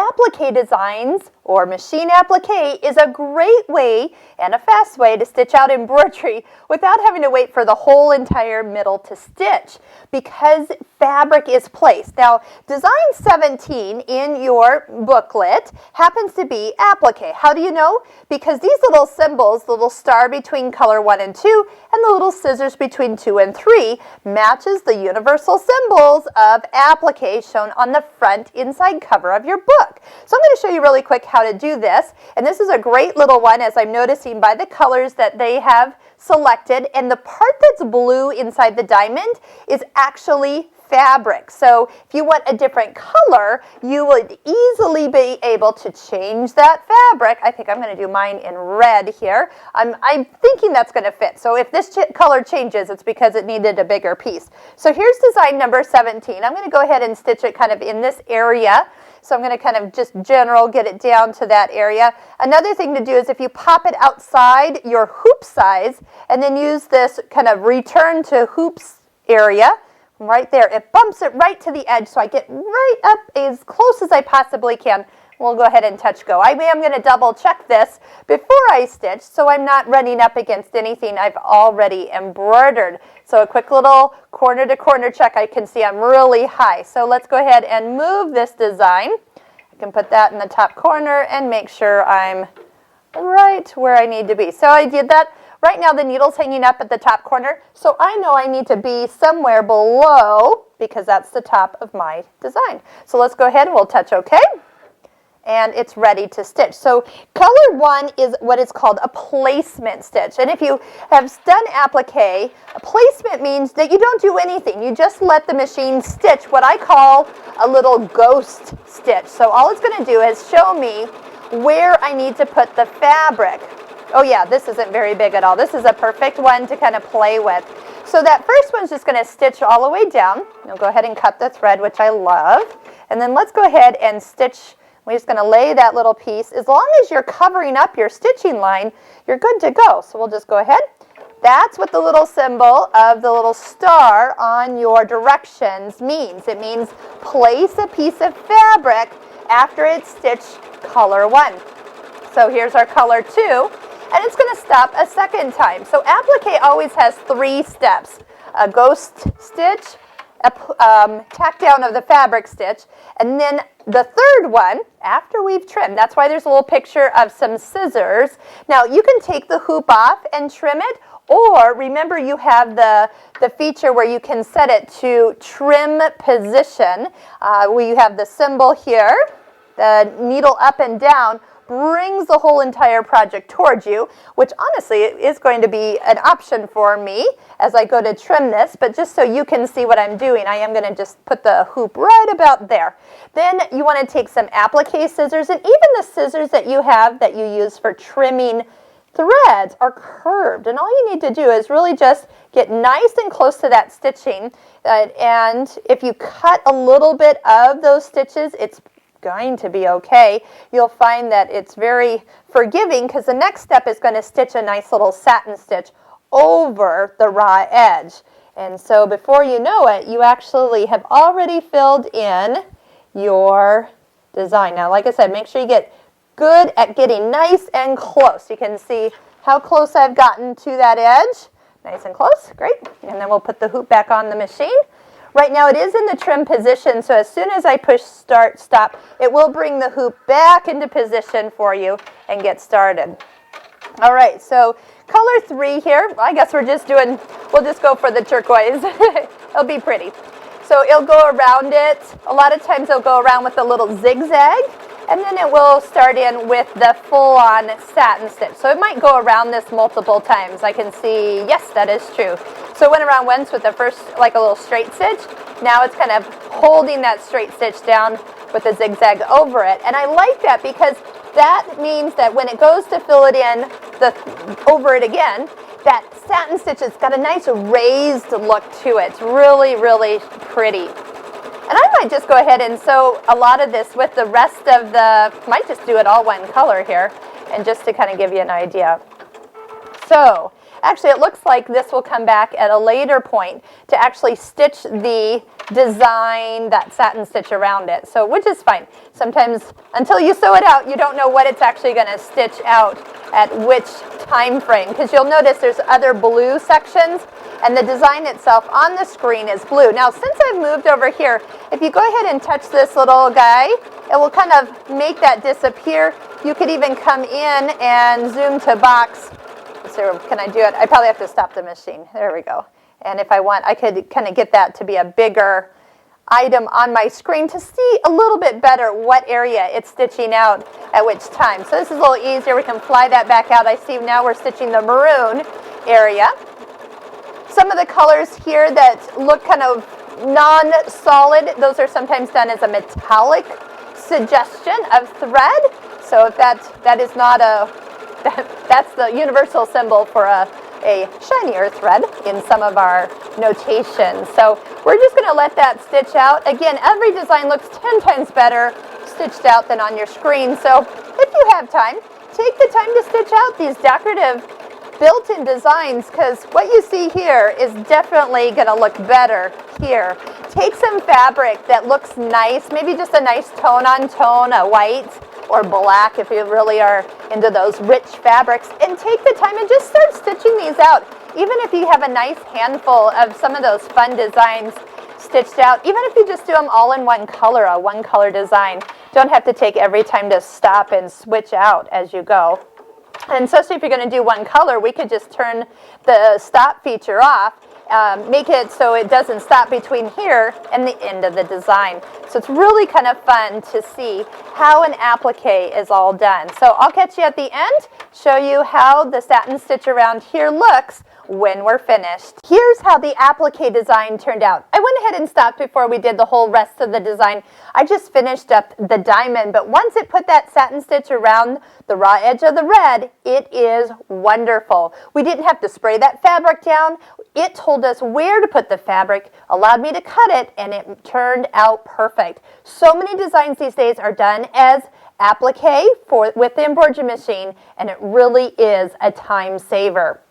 applique designs or machine applique is a great way and a fast way to stitch out embroidery without having to wait for the whole entire middle to stitch because fabric is placed. Now, design 17 in your booklet happens to be applique. How do you know? Because these little symbols, the little star between color 1 and 2 and the little scissors between 2 and 3 matches the universal symbols of applique shown on the front inside cover of your book. So I'm going to show you really quick how to do this, and this is a great little one as I'm noticing by the colors that they have selected, and the part that's blue inside the diamond is actually fabric. So if you want a different color, you would easily be able to change that fabric. I think I'm going to do mine in red here. I'm thinking that's going to fit. So if this color changes, it's because it needed a bigger piece. So here's design number 17. I'm going to go ahead and stitch it kind of in this area. So I'm going to kind of just general get it down to that area. Another thing to do is if you pop it outside your hoop size and then use this kind of return to hoops area, right there, it bumps it right to the edge so I get right up as close as I possibly can. We'll go ahead and touch go. I am going to double check this before I stitch so I'm not running up against anything I've already embroidered. So a quick little corner to corner check. I can see I'm really high. So let's go ahead and move this design. I can put that in the top corner and make sure I'm right where I need to be. So I did that. Right now the needle's hanging up at the top corner, so I know I need to be somewhere below because that's the top of my design. So let's go ahead and we'll touch OK. And it's ready to stitch. So color 1 is what is called a placement stitch. And if you have done applique, a placement means that you don't do anything. You just let the machine stitch what I call a little ghost stitch. So all it's going to do is show me where I need to put the fabric. Oh yeah, this isn't very big at all. This is a perfect one to kind of play with. So that first one's just going to stitch all the way down. I'll go ahead and cut the thread, which I love. And then let's go ahead and stitch. We're just going to lay that little piece. As long as you're covering up your stitching line, you're good to go. So we'll just go ahead. That's what the little symbol of the little star on your directions means. It means place a piece of fabric after it's stitched color 1. So here's our color 2. And it's going to stop a second time. So applique always has 3 steps. A ghost stitch, a tack down of the fabric stitch, and then the third one, after we've trimmed. That's why there's a little picture of some scissors. Now you can take the hoop off and trim it, or remember you have the feature where you can set it to trim position. Where you have the symbol here, the needle up and down, brings the whole entire project towards you, which honestly is going to be an option for me as I go to trim this, but just so you can see what I'm doing, I am going to just put the hoop right about there. Then you want to take some applique scissors, and even the scissors that you have that you use for trimming threads are curved, and all you need to do is really just get nice and close to that stitching, and if you cut a little bit of those stitches, it's going to be okay. You'll find that it's very forgiving because the next step is going to stitch a nice little satin stitch over the raw edge. And so before you know it, you actually have already filled in your design. Now, like I said, make sure you get good at getting nice and close. You can see how close I've gotten to that edge. Nice and close, great. And then we'll put the hoop back on the machine. Right now it is in the trim position, so as soon as I push start, stop, it will bring the hoop back into position for you and get started. All right, so color 3 here, I guess we'll just go for the turquoise. It'll be pretty. So it'll go around it. A lot of times it'll go around with a little zigzag, and then it will start in with the full-on satin stitch. So it might go around this multiple times. I can see, yes, that is true. So it went around once with the first, like a little straight stitch. Now it's kind of holding that straight stitch down with a zigzag over it. And I like that because that means that when it goes to fill it in over it again, that satin stitch has got a nice raised look to it. It's really, really pretty. And I might just go ahead and sew a lot of this with the rest of might just do it all one color here, and just to kind of give you an idea. So Actually, it looks like this will come back at a later point to actually stitch the design, that satin stitch around it. So, which is fine. Sometimes until you sew it out, you don't know what it's actually going to stitch out at which time frame, because you'll notice there's other blue sections and the design itself on the screen is blue. Now, since I've moved over here, if you go ahead and touch this little guy, it will kind of make that disappear. You could even come in and zoom to box. So can I do it? I probably have to stop the machine. There we go. And if I want, I could kind of get that to be a bigger item on my screen to see a little bit better what area it's stitching out at which time. So this is a little easier. We can fly that back out. I see now we're stitching the maroon area. Some of the colors here that look kind of non-solid, those are sometimes done as a metallic suggestion of thread. So if that is not that's the universal symbol for a shinier thread in some of our notations. So we're just going to let that stitch out. Again, every design looks 10 times better stitched out than on your screen. So if you have time, take the time to stitch out these decorative built-in designs, because what you see here is definitely going to look better here. Take some fabric that looks nice, maybe just a nice tone on tone, a white or black if you really are into those rich fabrics, and take the time and just start stitching these out. Even if you have a nice handful of some of those fun designs stitched out, even if you just do them all in one color, a one color design, don't have to take every time to stop and switch out as you go. And especially if you're going to do one color, we could just turn the stop feature off, make it so it doesn't stop between here and the end of the design. So it's really kind of fun to see how an applique is all done. So I'll catch you at the end, show you how the satin stitch around here looks when we're finished. Here's how the applique design turned out. I went ahead and stopped before we did the whole rest of the design. I just finished up the diamond, but once it put that satin stitch around the raw edge of the red, it is wonderful. We didn't have to spray that fabric down. It told us where to put the fabric, allowed me to cut it, and it turned out perfect. So many designs these days are done as applique with the embroidery machine, and it really is a time saver.